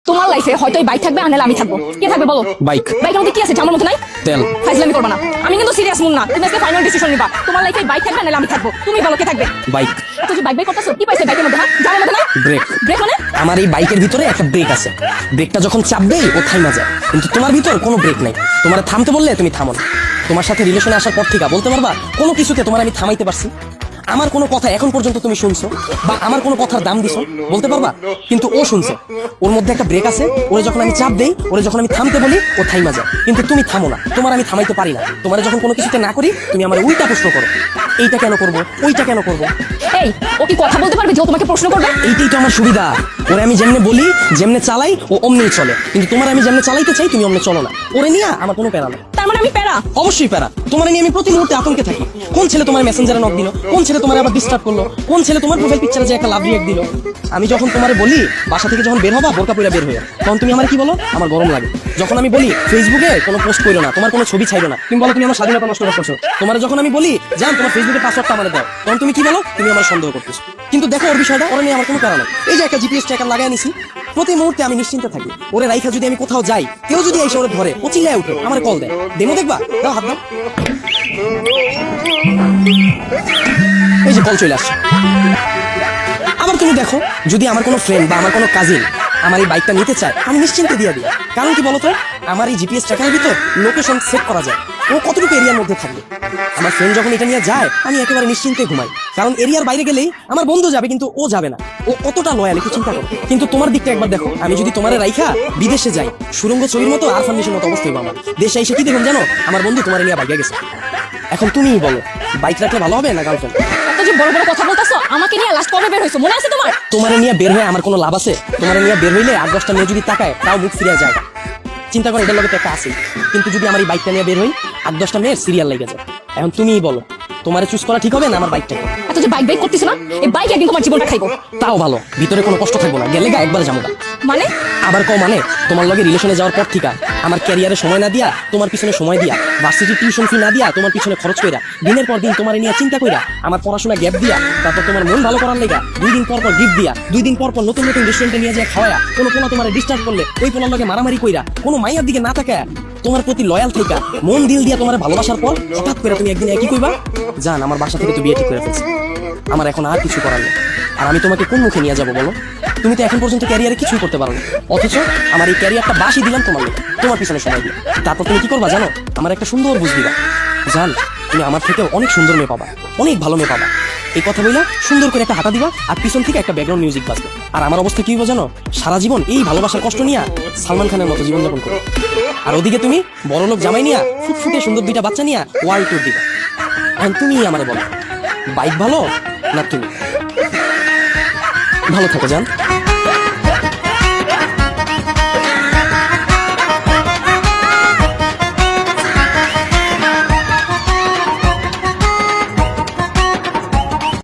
তোমার লাইফে হয়তো এই বাইক থাকবে আর নাহলে আমি থাকবো। কে থাকবে বলো? বাইক। বাইকের মধ্যে কি আছে আমার মধ্যে নাই? তেল। ফাইজলামি করবা না, আমি কিন্তু সিরিয়াস মুন না। তুমি আজকে ফাইনাল ডিসিশন নিবা, তোমার লাইফে বাইক থাকবে আর নাহলে আমি থাকবো। তুমি বলো কে থাকবে? বাইক। এত যে বাইক করতেছো, কি পাইছে বাইকের মধ্যে? জানার মধ্যে না ব্রেক। ব্রেক মানে? আমার এই বাইকের ভিতরে একটা ব্রেক আছে, ব্রেকটা যখন চাপ দেই ও থাইমা যায়, কিন্তু তোমার ভিতর কোনো ব্রেক নাই। তোমার থামতে বললে তুমি থামো না। তোমার সাথে রিলেশনে আসার পর থেকে বলতে পারবা কোনো কিছুতে তোমার আমি থামাইতে পারছি? আমার কোনো কথা এখন পর্যন্ত তুমি শুনছো বা আমার কোনো কথার দাম দিছো বলতে পারবা? কিন্তু ও শুনছে, ওর মধ্যে একটা ব্রেক আছে। ওরে যখন আমি চাপ দেই, ওরে যখন আমি থামতে বলি, ও থাইমা যায়, কিন্তু তুমি থামো না। তোমার আমি থামাইতে পারি না। তোমার যখন কোনো কিছুতে না করি, তুমি আমার উল্টা প্রশ্ন করো, এইটা কেন করবো, ওইটা কেন করবো। এই ও কি কথা বলতে পারবে যে ও তোমাকে প্রশ্ন করবে? এইটাই তো আমার সুবিধা। ওরে আমি যেমনে বলি, যেমনে চালাই, ও অমনি চলে। কিন্তু তোমার আমি যেমনে চালাইতে চাই, তুমি অমনে চলো না। ওরে নিয়ে আমার কোনো প্যারা নেই। তার মানে আমি প্যারা? অবশ্যই প্যারা। তোমার নিয়ে আমি প্রতি মুহূর্তে আতঙ্কে থাকি। কোন ছেলে তোমার মেসেঞ্জারে নক দিল, কোন ছেলে তোমার আবার ডিস্টার্ব করলো, কোন ছেলে তোমার প্রোফাইল পিকচারে যে একটা লাভ রিয়েক্ট দিল। আমি যখন তোমারে বলি বাসা থেকে যখন বের হবা বোরকা পইরা বের হয়ে, তখন তুমি আমার কি বলো? আমার গরম লাগে। যখন আমি বলি ফেসবুকে কোনো পোস্ট করো না, তোমার কোনো ছবি ছাইরো না, তুমি বলো তুমি আমার স্বাধীনতা নষ্ট করছো। তোমার যখন আমি বলি জান তোমার ফেসবুকের পাসওয়ার্ডটা আমারে দাও, তখন তুমি কি বলো? তুমি আমার সন্দেহ করতেছো। কিন্তু দেখো ওর বিষয়টা, ওরা নিয়ে আমার কোনো কারণ নেই। এই যে একটা জিপিএস ট্র্যাকার লাগাই নিছি, প্রতি মুহূর্তে আমি নিশ্চিন্তে থাকি। ওরে রাইখা যদি আমি কোথাও যাই, কেউ যদি এসে ওরে ধরে, ও চিল্লায় উঠে আমার কল দেয়, ডেমো দেখবা, দাও হাত দাও। এই যে কল চলে আসছে। আবার তুমি দেখো, যদি আমার কোনো ফ্রেন্ড বা আমার কোনো কাজিন আমার এই বাইকটা নিতে চায়, আমি নিশ্চিন্তে দিয়ে দিই। কারণ কি বলতো, আমার এই জিপিএস ট্র্যাকারের ভিতর লোকেশন সেট করা যায়, ও কতটুকু এরিয়ার মধ্যে থাকবে। আমার ফ্রেন্ড যখন এটা নিয়ে যায়, আমি একেবারে নিশ্চিন্তে ঘুমাই। কারণ এরিয়ার বাইরে গেলেই আমার বন্ধু যাবে, কিন্তু ও যাবে না। ও কতটা লয়াল একটু চিন্তা করো। কিন্তু তোমার দিকটা একবার দেখো, আমি যদি তোমারে রাইখা বিদেশে যাই, সুরঙ্গ ছবির মতো আর ফার্নিশের মতো অবস্থা হইব আমার। দেশে এসে কি দেখুন জানো, আমার বন্ধু তোমার নিয়ে বাইকে গেছে। এখন তুমিই বলো, বাইক রাখলে ভালো হবে না গার্লফ্রেন্ড? এত যে বড় বড় কথা বলতাছো, আমাকে নিয়ে লাস্ট কবে বের হইছো মনে আছে তোমার? তোমারে নিয়ে বের হয়ে আমার কোনো লাভ আছে? তোমারে নিয়ে বের হইলে 8-10টা মেয়ে যদি তাকায়, তাও মুখ ফিরিয়ে যায়। চিন্তা করো, এটার লগে তো একটা আছে। কিন্তু যদি আমার এই বাইকটা নিয়ে বের হই, 8-10টা মেয়ের সিরিয়াল লেগে যায়। এখন তুমিই বলো, তোমারে চুজ করা ঠিক হবে না আমার বাইকটাকে? এত যে বাইক করতেছো না, এই বাইক একদিন তোমার জীবনটা খাইবো। তাও ভালো, ভিতরে কোনো কষ্ট থাকবো না, গেলে গা একবারে যাবো গা। মানে? আবার মানে তোমার লগে রিলেশনে যাওয়ার পর থেকে আমার ক্যারিয়ারে সময় না দিয়া, তোমার পিছনে সময় দিয়া, ভার্সিটি টিউশন ফি না দিয়া, তোমার পিছনে খরচ কইরা, দিনের পর দিন তোমার নিয়ে চিন্তা কইরা, আমার পড়াশোনা গ্যাপ দিয়া, তারপর তোমার মন ভালো করার লেগা 2 দিন পর পর গিফট দিয়া, 2 দিন পর পর নতুন নতুন রেস্টুরেন্টে নিয়ে যায় খাওয়া, কোনো পোলা তোমার ডিস্টার্ব করলে ওই পোলার লগে মারামারি কইরা, কোনো মাইয়ার দিকে না তাকায় তোমার প্রতি লয়াল থাকা, মন দিল দিয়া তোমার ভালোবাসার পর হঠাৎ করে তুমি একদিন একই কইবা, জান আমার বাসা থেকে তো বিয়ে ঠিক করে ফেলছি, আমার এখন আর কিছু করার নেই। আর আমি তোমাকে কোন মুখে নিয়ে যাবো বলো? তুমি তো এখন পর্যন্ত ক্যারিয়ারে কিছুই করতে পারো না, অথচ আমার এই ক্যারিয়ারটা বাসি দিলাম তোমার লোক, তোমার পিছনে সময় দিয়ে। তারপর তুমি কি করবা জানো? আমার একটা সুন্দর বুঝ দিবা, জান তুমি আমার থেকে অনেক সুন্দর মেয়ে পাবা, অনেক ভালো মেয়ে পাবা। এই কথা বইলা সুন্দর করে একটা হাঁটা দিবা, আর পিছন থেকে একটা ব্যাকগ্রাউন্ড মিউজিক বাজবে। আর আমার অবস্থা কি হইব জানো? সারা জীবন এই ভালোবাসার কষ্ট নিয়ে সালমান খানের মতো জীবনযাপন করো। আর ওদিকে তুমি বড়লোক জামাই নিয়া, ফুটফুটে সুন্দর 2টা বাচ্চা নিয়া ওয়ার্ল্ড ট্যুর দিবা। এখন তুমি আমারে বলো, বাইক ভালো না তুমি? ভালো থাকো জান।